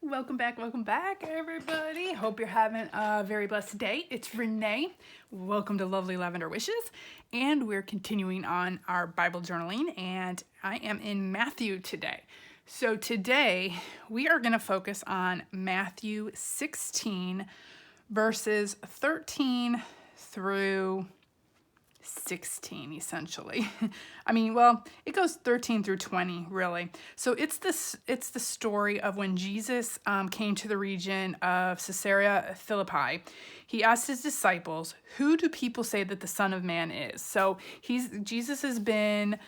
Welcome back, everybody. Hope you're having a very blessed day. It's Renee. Welcome to Lovely Lavender Wishes. And we're continuing on our Bible journaling, and I am in Matthew today. So today we are going to focus on Matthew 16, verses 13 through 16, essentially. It goes 13 through 20, really. So it's the story of when Jesus came to the region of Caesarea Philippi. He asked his disciples, "Who do people say that the Son of Man is?" So Jesus has been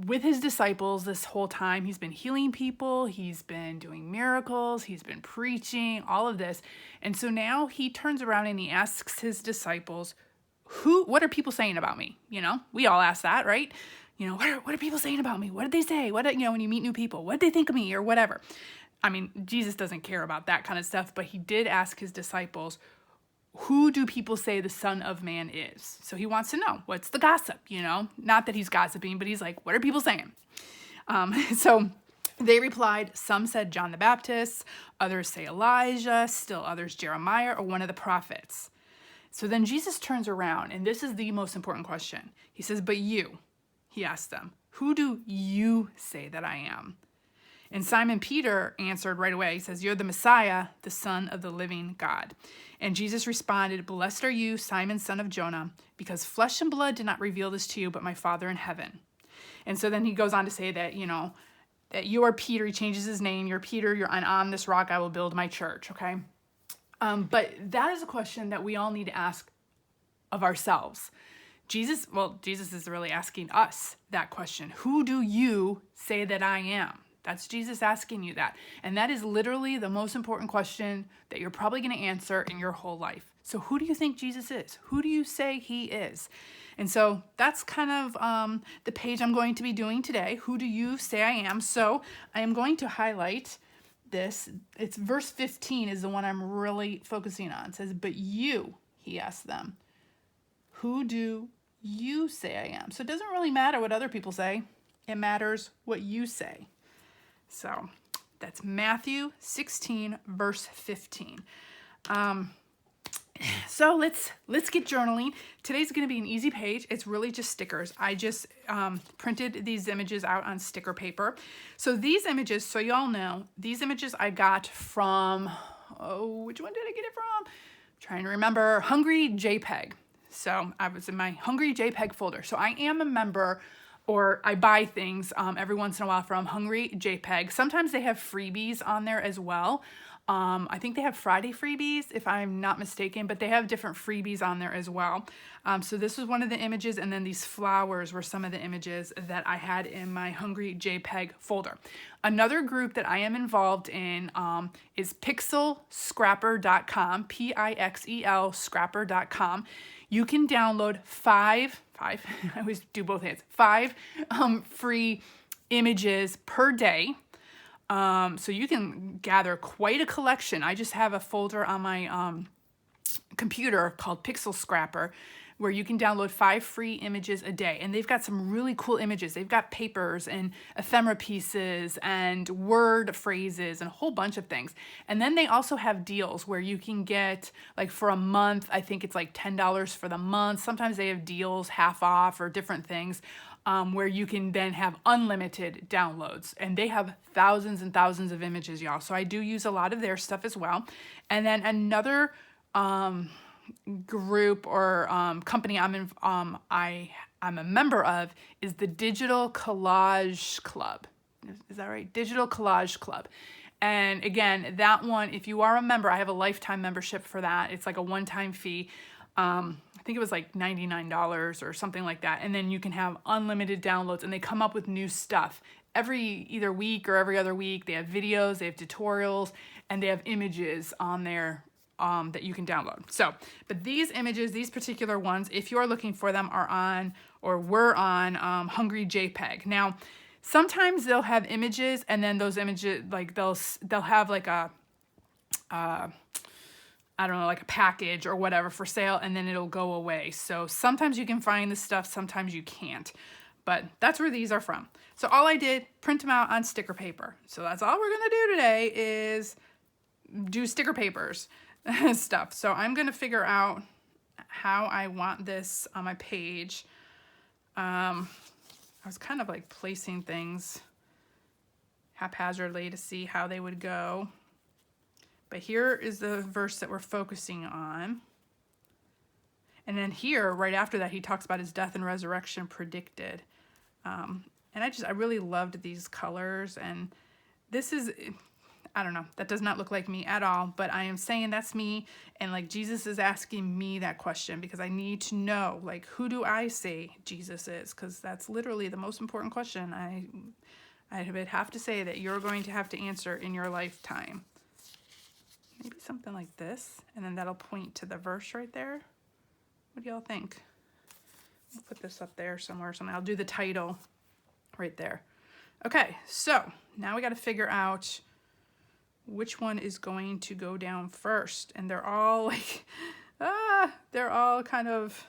with his disciples this whole time. He's been healing people, he's been doing miracles, he's been preaching, all of this. And so now he turns around and he asks his disciples, what are people saying about me? We all ask that, right? What are people saying about me? What did they say? When you meet new people, what did they think of me or whatever? Jesus doesn't care about that kind of stuff, but he did ask his disciples, who do people say the Son of Man is? So he wants to know, what's the gossip, Not that he's gossiping, but he's like, what are people saying? So they replied, some said John the Baptist, others say Elijah, still others Jeremiah, or one of the prophets. So then Jesus turns around, and this is the most important question. He says, but you, he asked them, who do you say that I am? And Simon Peter answered right away. He says, you're the Messiah, the Son of the living God. And Jesus responded, blessed are you, Simon, son of Jonah, because flesh and blood did not reveal this to you, but my Father in heaven. And so then he goes on to say that, that you are Peter. He changes his name. You're Peter. And on this rock I will build my church, okay? But that is a question that we all need to ask of ourselves. Jesus is really asking us that question. Who do you say that I am? That's Jesus asking you that. And that is literally the most important question that you're probably going to answer in your whole life. So who do you think Jesus is? Who do you say he is? And so that's kind of the page I'm going to be doing today. Who do you say I am? So I am going to highlight this. It's verse 15 is the one I'm really focusing on. It says, but you, he asked them, who do you say I am? So it doesn't really matter what other people say. It matters what you say. So that's Matthew 16, verse 15. So let's get journaling. Today's going to be an easy page. It's really just stickers. I just printed these images out on sticker paper. So these images, so y'all know, these images I got from, which one did I get it from? I'm trying to remember, Hungry JPEG. So I was in my Hungry JPEG folder. So I am a member, or I buy things every once in a while from Hungry JPEG. Sometimes they have freebies on there as well. I think they have Friday freebies, if I'm not mistaken, but they have different freebies on there as well. So this was one of the images, and then these flowers were some of the images that I had in my Hungry JPEG folder. Another group that I am involved in is pixelscrapper.com, Pixel scrapper.com. You can download five, I always do both hands, 5 free images per day. So you can gather quite a collection. I just have a folder on my computer called Pixel Scrapper, where you can download 5 free images a day. And they've got some really cool images. They've got papers and ephemera pieces and word phrases and a whole bunch of things. And then they also have deals where you can get, like for a month, I think it's like $10 for the month. Sometimes they have deals half off or different things, where you can then have unlimited downloads. And they have thousands and thousands of images, y'all. So I do use a lot of their stuff as well. And then another group or company I'm a member of is the Digital Collage Club. Is that right? Digital Collage Club. And again, that one, if you are a member, I have a lifetime membership for that. It's like a one-time fee. I think it was like $99 or something like that. And then you can have unlimited downloads, and they come up with new stuff every either week or every other week. They have videos, they have tutorials, and they have images on there that you can download. So, but these images, these particular ones, if you are looking for them, are on or were on Hungry JPEG. Now, sometimes they'll have images, and then those images, like they'll have like a like a package or whatever for sale, and then it'll go away. So sometimes you can find this stuff, sometimes you can't. but that's where these are from. So all I did, print them out on sticker paper. So that's all we're gonna do today is do sticker papers stuff. So I'm gonna figure out how I want this on my page. I was kind of like placing things haphazardly to see how they would go. But here is the verse that we're focusing on. And then here, right after that, he talks about his death and resurrection predicted. And I really loved these colors. And this is, I don't know, that does not look like me at all, but I am saying that's me. And like Jesus is asking me that question because I need to know, like, who do I say Jesus is? Because that's literally the most important question I would have to say that you're going to have to answer in your lifetime. Maybe something like this, and then that'll point to the verse right there. What do y'all think? I'll put this up there somewhere. I'll do the title right there. Okay, so now we got to figure out which one is going to go down first. And they're all like, they're all kind of,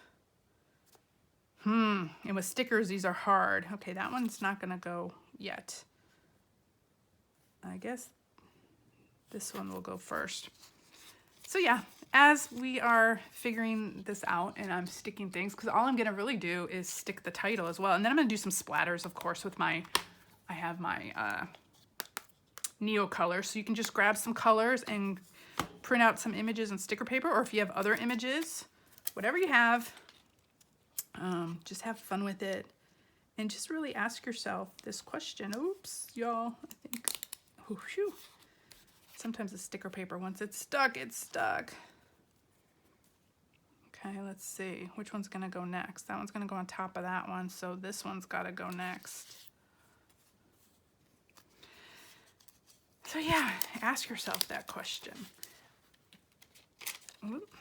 and with stickers, these are hard. Okay, that one's not going to go yet. I guess this one will go first. So yeah, as we are figuring this out and I'm sticking things, because all I'm going to really do is stick the title as well. And then I'm going to do some splatters, of course, with I have my Neo colors. So you can just grab some colors and print out some images and sticker paper, or if you have other images, whatever you have, just have fun with it. And just really ask yourself this question. Oops, y'all, I think, oh, phew. Sometimes the sticker paper, once it's stuck, it's stuck. Okay, let's see. Which one's gonna go next? That one's gonna go on top of that one, so this one's gotta go next. So yeah, ask yourself that question. Oop.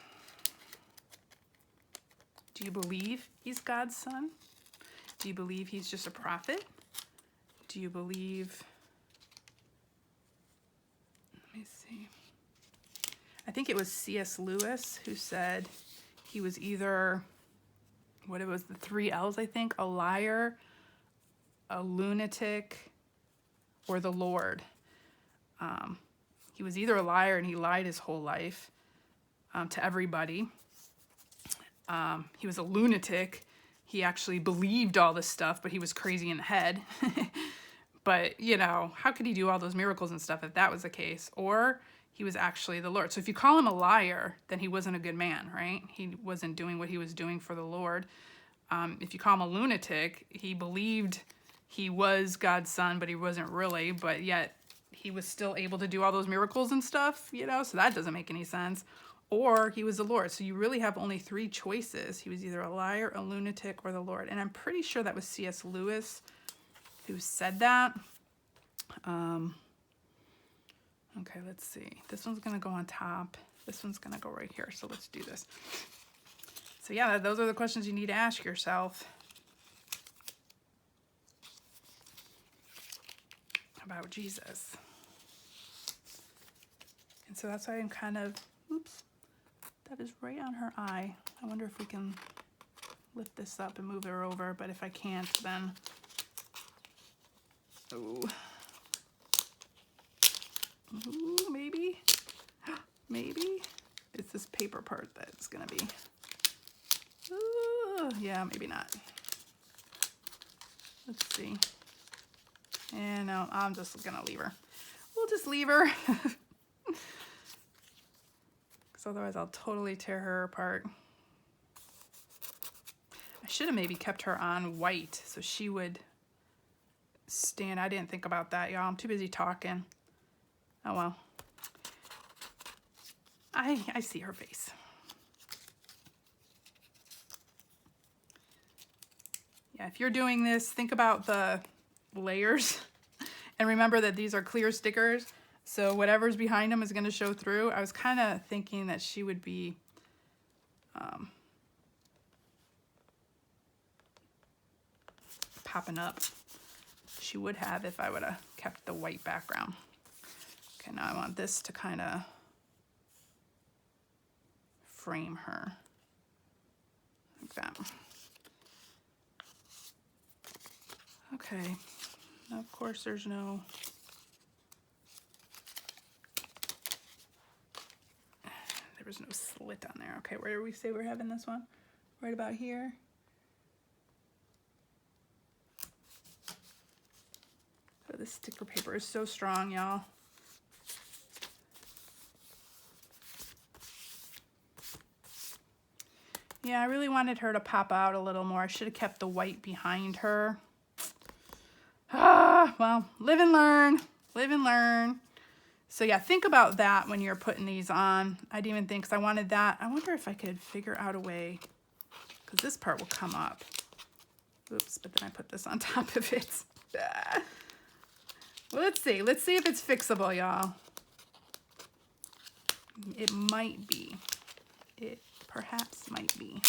Do you believe he's God's son? Do you believe he's just a prophet? Do you believe... Let me see. I think it was C.S. Lewis who said he was either, what it was, the 3 L's, I think, a liar, a lunatic, or the Lord. He was either a liar and he lied his whole life to everybody. He was a lunatic. He actually believed all this stuff, but he was crazy in the head. But, you know, how could he do all those miracles and stuff if that was the case? Or he was actually the Lord. So if you call him a liar, then he wasn't a good man, right? He wasn't doing what he was doing for the Lord. If you call him a lunatic, he believed he was God's son, but he wasn't really. But yet he was still able to do all those miracles and stuff, you know? So that doesn't make any sense. Or he was the Lord. So you really have only 3 choices. He was either a liar, a lunatic, or the Lord. And I'm pretty sure that was C.S. Lewis who said that. Okay, let's see. This one's gonna go on top. This one's gonna go right here. So let's do this. So yeah, those are the questions you need to ask yourself about Jesus. And so that's why I'm kind of, oops, that is right on her eye. I wonder if we can lift this up and move her over, but if I can't, then, ooh, maybe, maybe. It's this paper part that's gonna be, yeah, maybe not. Let's see. And no, I'm just gonna leave her. We'll just leave her. Because otherwise I'll totally tear her apart. I should have maybe kept her on white so she would stand. I didn't think about that, y'all. I'm too busy talking. Oh well. I see her face. Yeah, if you're doing this, think about the layers and remember that these are clear stickers, so whatever's behind them is going to show through. I was kind of thinking that she would be popping up. She would have if I would have kept the white background. Okay, now I want this to kind of frame her like that. Okay, of course there's no, there was no slit on there. Okay, where do we say we're having this one? Right about here. So this sticker paper is so strong, y'all. Yeah, I really wanted her to pop out a little more. I should have kept the white behind her. Ah, well, live and learn, live and learn. So yeah, think about that when you're putting these on. I didn't even think, because I wanted that. I wonder if I could figure out a way, because this part will come up. Oops, but then I put this on top of it. Ah. Well, let's see if it's fixable, y'all. It might be. It perhaps might be.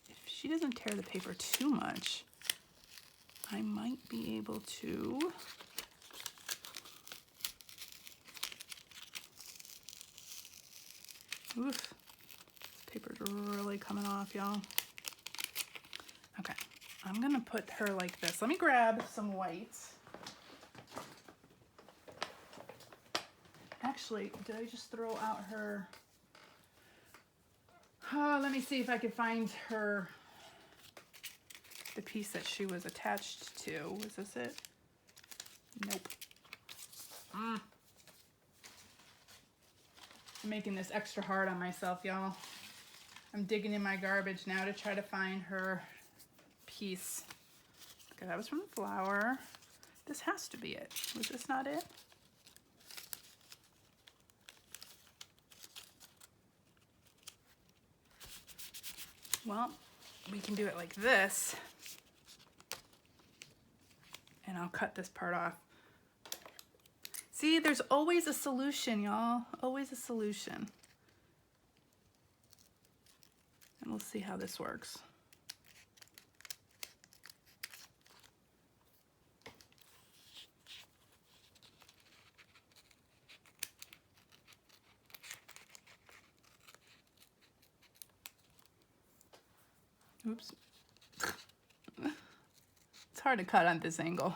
If she doesn't tear the paper too much, I might be able to. Oof, this paper's really coming off, y'all. Okay, I'm gonna put her like this. Let me grab some whites. Actually, did I just throw out her? Oh, let me see if I can find her, the piece that she was attached to. Was this it? Nope. I'm making this extra hard on myself, y'all. I'm digging in my garbage now to try to find her piece. Okay, that was from the flower. This has to be it. Was this not it? Well, we can do it like this. And I'll cut this part off. See, there's always a solution, y'all. Always a solution. And we'll see how this works. Oops. It's hard to cut on this angle.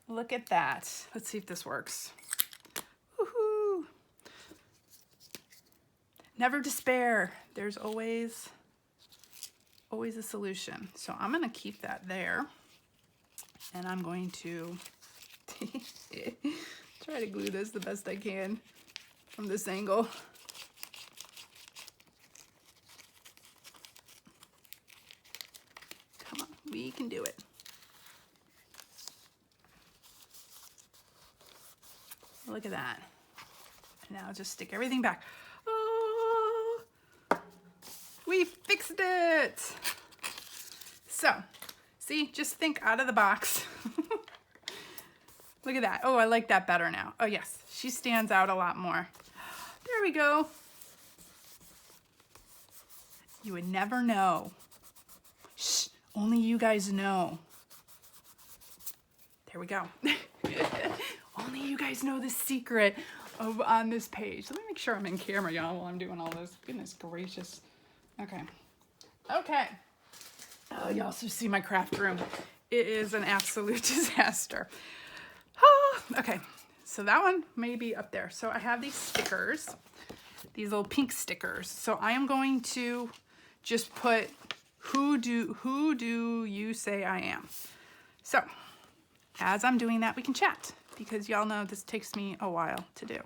Look at that. Let's see if this works. Woohoo! Never despair. There's always a solution. So I'm gonna keep that there. And I'm going to try to glue this the best I can from this angle. Come on, we can do it. Look at that. And now just stick everything back. Oh, we fixed it. So, see, just think out of the box. Look at that. Oh, I like that better now. Oh yes, she stands out a lot more. There we go. You would never know. Shh, only you guys know. There we go. Only you guys know the secret on this page. Let me make sure I'm in camera, y'all, while I'm doing all this. Goodness gracious. Okay. Okay. Oh, you also see my craft room. It is an absolute disaster. Oh, okay. So that one may be up there. So I have these stickers, these little pink stickers. So I am going to just put, who do you say I am? So as I'm doing that, we can chat, because y'all know this takes me a while to do.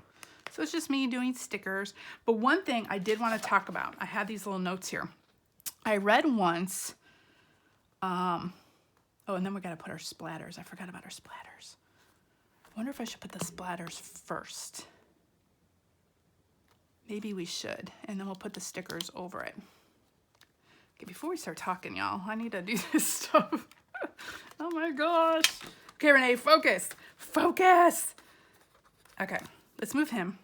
So it's just me doing stickers. But one thing I did want to talk about, I had these little notes here. I read once, oh, and then we got to put our splatters. I forgot about our splatters. I wonder if I should put the splatters first. Maybe we should, and then we'll put the stickers over it. Okay, before we start talking, y'all, I need to do this stuff. Oh my gosh. Okay, Renee, focus. Focus. Okay, let's move him.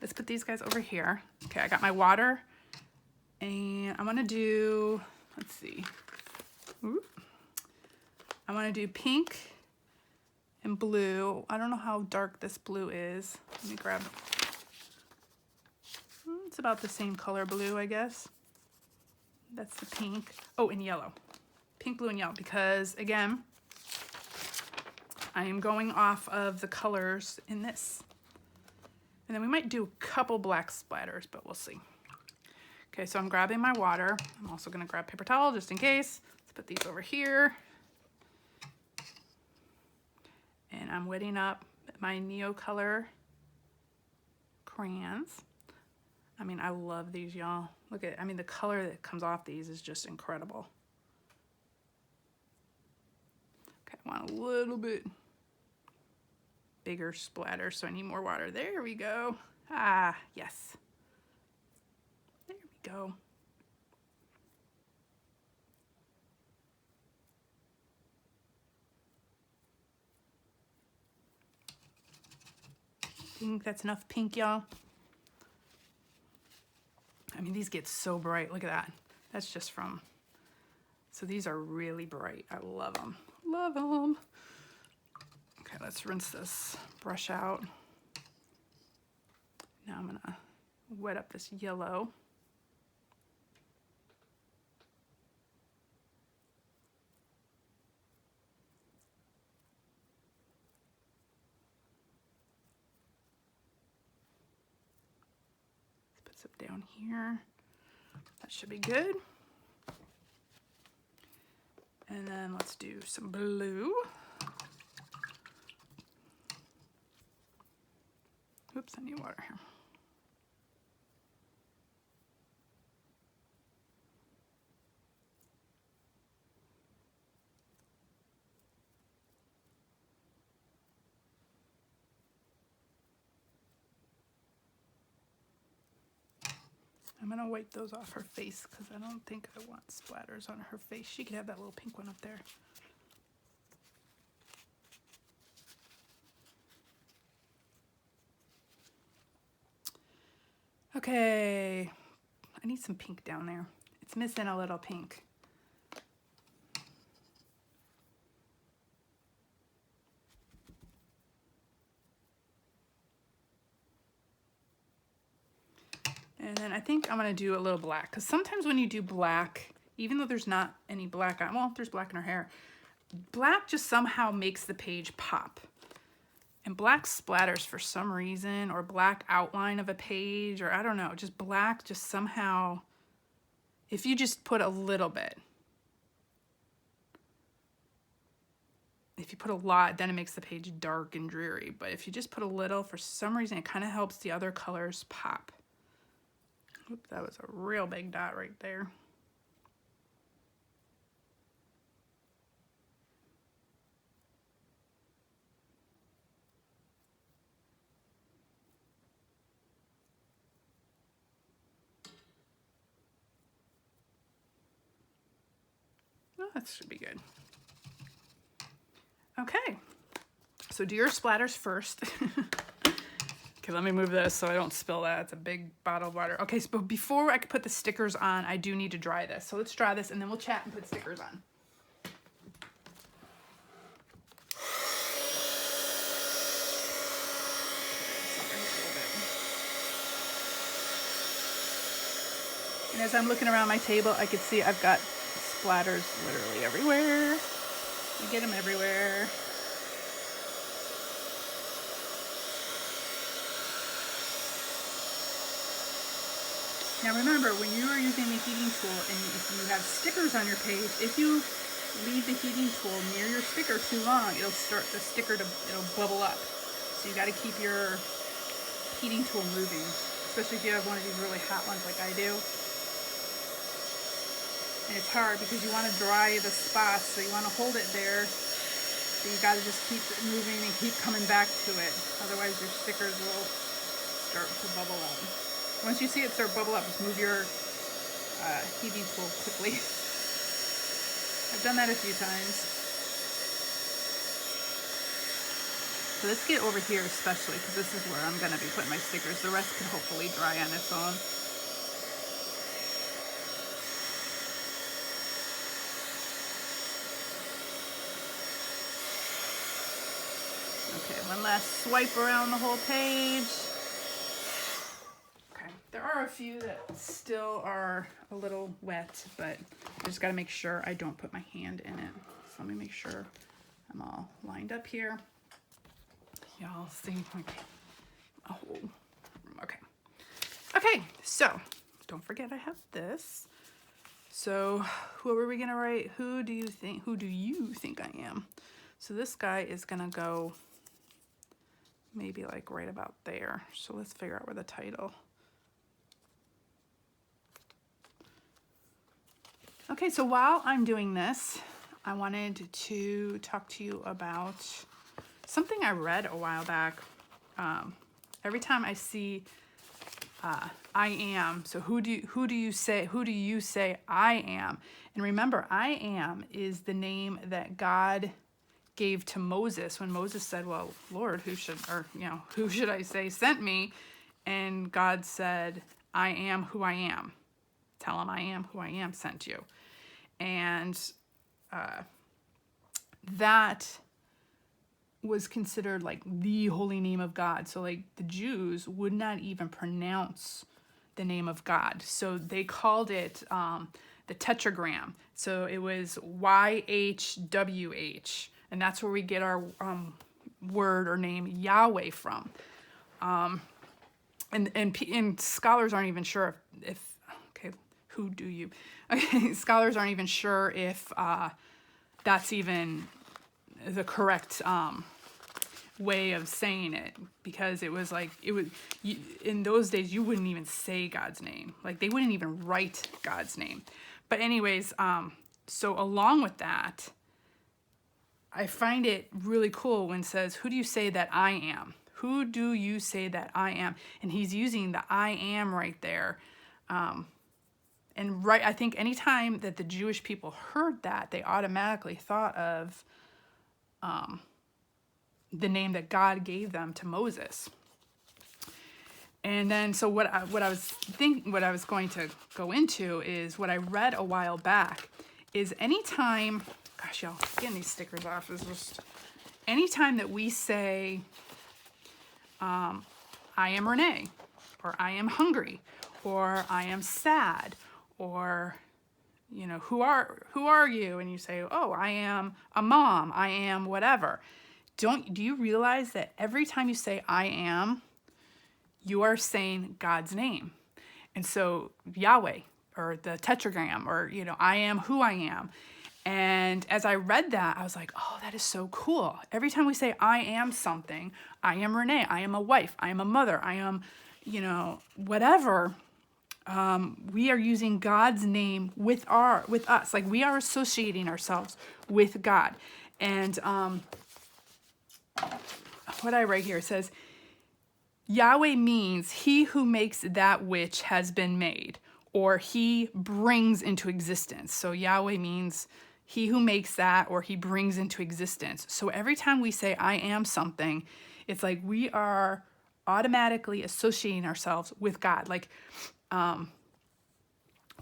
Let's put these guys over here. Okay, I got my water, and I want to do, let's see. Ooh. I want to do pink and blue. I don't know how dark this blue is. Let me grab. It's about the same color blue, I guess. That's the pink. Oh, and yellow. Pink, blue, and yellow, because again, I am going off of the colors in this. And then we might do a couple black splatters, but we'll see. Okay, so I'm grabbing my water. I'm also gonna grab paper towel just in case. Let's put these over here. And I'm wetting up my Neo Color crayons. I mean, I love these, y'all. Look at, I mean, the color that comes off these is just incredible. Okay, I want a little bit bigger splatter, so I need more water. There we go. Ah, yes. There we go. Think that's enough pink, y'all? I mean, these get so bright. Look at that. That's just from, so these are really bright. I love them. Love them. Okay, let's rinse this brush out. Now I'm gonna wet up this yellow. Let's put some down here. That should be good. And then let's do some blue. Oops, I need water here. I'm gonna wipe those off her face because I don't think I want splatters on her face. She could have that little pink one up there. Okay, I need some pink down there. It's missing a little pink. And then I think I'm gonna do a little black, because sometimes when you do black, even though there's not any black on, well, there's black in her hair, black just somehow makes the page pop. And black splatters for some reason, or black outline of a page, or I don't know, just black just somehow, if you just put a little bit. If you put a lot, then it makes the page dark and dreary. But if you just put a little, for some reason, it kind of helps the other colors pop. Oop, that was a real big dot right there. Oh, that should be good. Okay, so do your splatters first. Okay, let me move this so I don't spill that. It's a big bottle of water. Okay, so before I can put the stickers on, I do need to dry this. So let's dry this and then we'll chat and put stickers on. And as I'm looking around my table, I can see I've got splatters literally everywhere. You get them everywhere. Now remember, when you are using the heating tool and if you have stickers on your page, if you leave the heating tool near your sticker too long, it'll start the sticker to, it'll bubble up. So you got to keep your heating tool moving, especially if you have one of these really hot ones like I do. And it's hard because you want to dry the spots, so you want to hold it there. So you got to just keep it moving and keep coming back to it. Otherwise your stickers will start to bubble up. Once you see it start to bubble up, just move your heating tool quickly. I've done that a few times. So let's get over here especially, because this is where I'm going to be putting my stickers. The rest can hopefully dry on its own. Okay, one last swipe around the whole page. Okay, they're There are a few that still are a little wet, but I just got to make sure I don't put my hand in it. So let me make sure I'm all lined up here. Y'all see, okay. Oh, okay. Okay, so don't forget I have this. So who are we gonna write? Who do you think I am? So this guy is gonna go maybe like right about there. So let's figure out where the title. Okay, so while I'm doing this, I wanted to talk to you about something I read a while back. Every time I see I am, so who do you say I am? And remember, I am is the name that God gave to Moses when Moses said, well, Lord, who should I say sent me? And God said, I am who I am. Tell him I am who I am sent you. And that was considered like the holy name of God. So like the Jews would not even pronounce the name of God. So they called it the tetragram. So it was YHWH. And that's where we get our word or name Yahweh from. And scholars aren't even sure if okay, who do you? Okay, scholars aren't even sure if that's even the correct way of saying it, because it was like in those days you wouldn't even say God's name, like they wouldn't even write God's name. But anyways, so along with that, I find it really cool when it says, who do you say that I am? Who do you say that I am? And he's using the I am right there. And right, I think anytime that the Jewish people heard that, they automatically thought of the name that God gave them to Moses. And then, so what I was going to go into is what I read a while back is anytime, gosh, y'all, getting these stickers off is just, anytime that we say, I am Renee, or I am hungry, or I am sad, or, you know, who are you? And you say, oh, I am a mom, I am whatever. Do you realize that every time you say I am, you are saying God's name? And so Yahweh, or the tetragram, or, you know, I am who I am. And as I read that, I was like, oh, that is so cool. Every time we say I am something, I am Renee, I am a wife, I am a mother, I am, you know, whatever, we are using God's name with us. Like we are associating ourselves with God. And what I write here says, Yahweh means he who makes that which has been made, or he brings into existence. So Yahweh means he who makes that, or he brings into existence. So every time we say I am something, it's like we are automatically associating ourselves with God. Like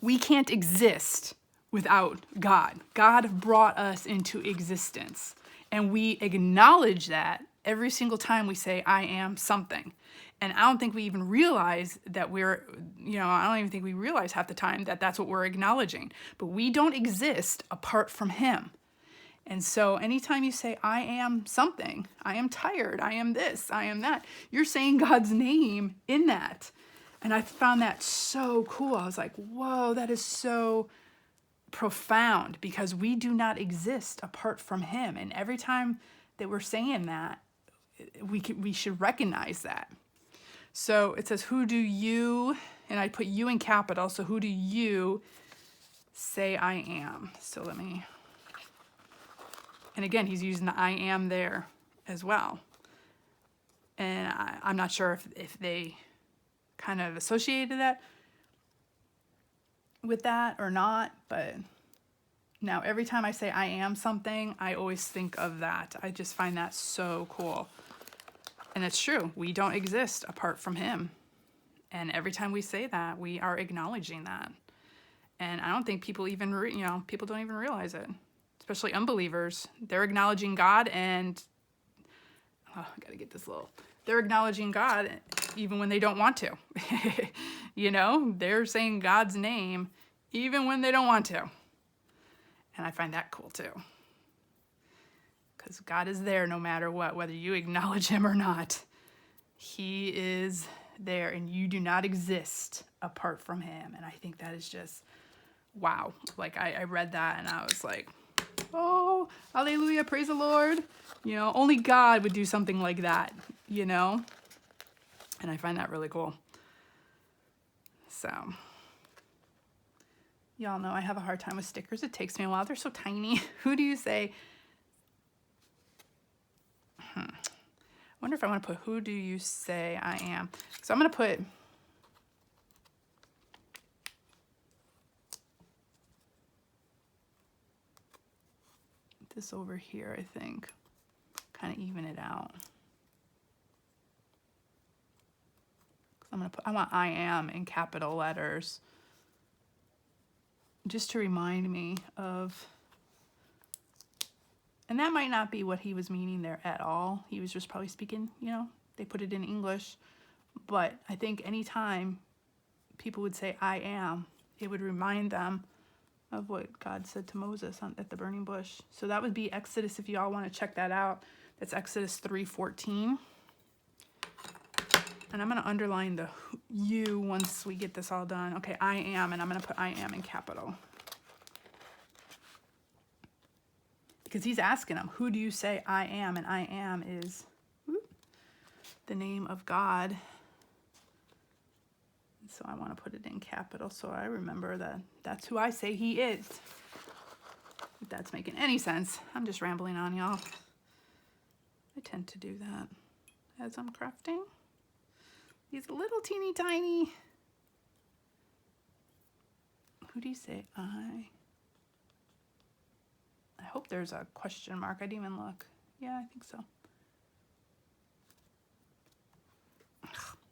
we can't exist without God. God brought us into existence. And we acknowledge that every single time we say, I am something. And I don't think we even realize that I don't even think we realize half the time that that's what we're acknowledging. But we don't exist apart from him. And so anytime you say, I am something, I am tired, I am this, I am that, you're saying God's name in that. And I found that so cool. I was like, whoa, that is so profound, because we do not exist apart from him. And every time that we're saying that, we should recognize that. So it says, who do you, and I put you in capital, so who do you say I am? So let me, and again, he's using the I am there as well. And I'm not sure if they kind of associated that with that or not, but now every time I say I am something, I always think of that. I just find that so cool. And it's true, we don't exist apart from him. And every time we say that, we are acknowledging that. And I don't think people even, people don't even realize it, especially unbelievers. They're acknowledging God, and I gotta get this little they're acknowledging God even when they don't want to. You know, they're saying God's name even when they don't want to. And I find that cool too. Because God is there no matter what, whether you acknowledge him or not. He is there, and you do not exist apart from him. And I think that is just, wow. Like I read that and I was like, oh, hallelujah, praise the Lord. You know, only God would do something like that, you know? And I find that really cool. So, y'all know I have a hard time with stickers. It takes me a while. They're so tiny. Who do you say? I wonder if I want to put, who do you say I am? So I'm going to put, this over here, I think. Kind of even it out. I'm going to put, I want I am in capital letters. Just to remind me of, and that might not be what he was meaning there at all. He was just probably speaking, you know, they put it in English. But I think anytime people would say I am, it would remind them of what God said to Moses at the burning bush. So that would be Exodus, if you all want to check that out. That's Exodus 3:14. And I'm going to underline the you once we get this all done. Okay, I am, and I'm going to put I am in capital. Because he's asking him, who do you say I am? And I am is the name of God. So I want to put it in capital so I remember that that's who I say he is. If that's making any sense. I'm just rambling on, y'all. I tend to do that as I'm crafting. These little teeny tiny. Who do you say I hope there's a question mark. I didn't even look. Yeah, I think so.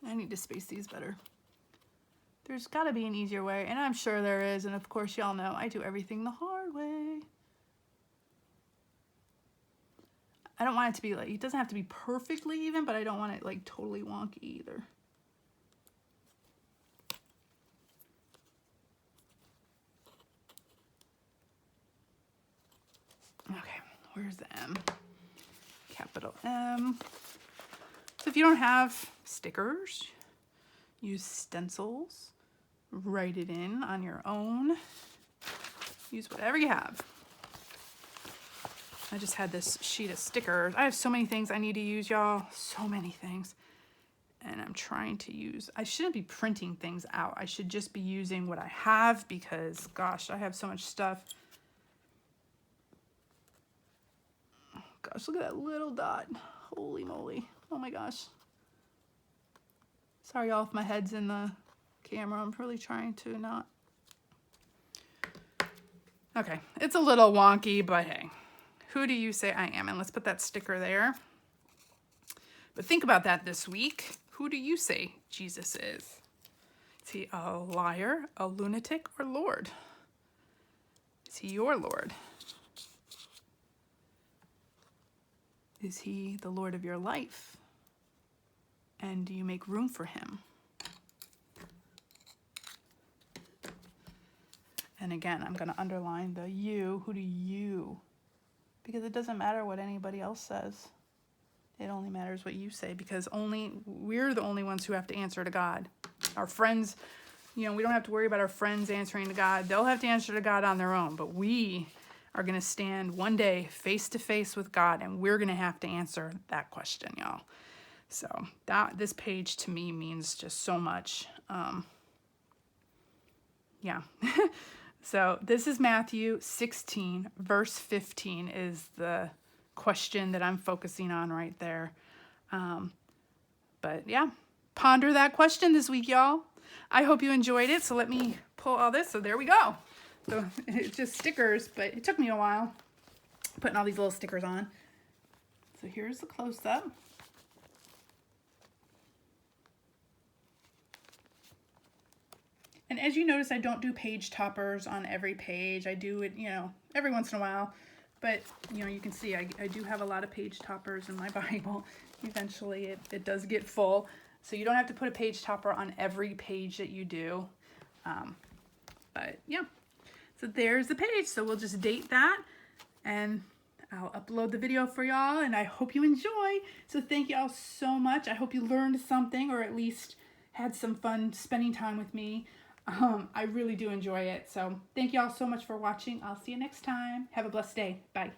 I need to space these better. There's got to be an easier way, and I'm sure there is. And of course, y'all know I do everything the hard way. I don't want it to be like, it doesn't have to be perfectly even, but I don't want it like totally wonky either. Okay, where's the M? Capital M. So if you don't have stickers, use stencils, write it in on your own, use whatever you have. I just had this sheet of stickers. I have so many things I need to use, y'all, so many things. And I'm trying to use, I shouldn't be printing things out. I should just be using what I have because, gosh, I have so much stuff. Gosh, look at that little dot. Holy moly. Oh my gosh. Sorry, y'all, if my head's in the camera. I'm really trying to not. Okay, it's a little wonky, but hey. Who do you say I am? And let's put that sticker there. But think about that this week. Who do you say Jesus is? Is he a liar, a lunatic, or Lord? Is he your Lord? Is he the Lord of your life? And do you make room for him? And again, I'm going to underline the you. Who do you? Because it doesn't matter what anybody else says. It only matters what you say, because we're the only ones who have to answer to God. Our friends, you know, we don't have to worry about our friends answering to God. They'll have to answer to God on their own, but we are going to stand one day face to face with God, and we're going to have to answer that question, y'all. So this page to me means just so much. Yeah. So this is Matthew 16, verse 15 is the question that I'm focusing on right there. But yeah, ponder that question this week, y'all. I hope you enjoyed it. So let me pull all this. So there we go. So it's just stickers, but it took me a while putting all these little stickers on. So here's the close-up. And as you notice, I don't do page toppers on every page. I do it, you know, every once in a while. But, you know, you can see I do have a lot of page toppers in my Bible. Eventually it does get full. So you don't have to put a page topper on every page that you do. But yeah, so there's the page. So we'll just date that and I'll upload the video for y'all, and I hope you enjoy. So thank y'all so much. I hope you learned something, or at least had some fun spending time with me. I really do enjoy it. So thank y'all so much for watching. I'll see you next time. Have a blessed day. Bye.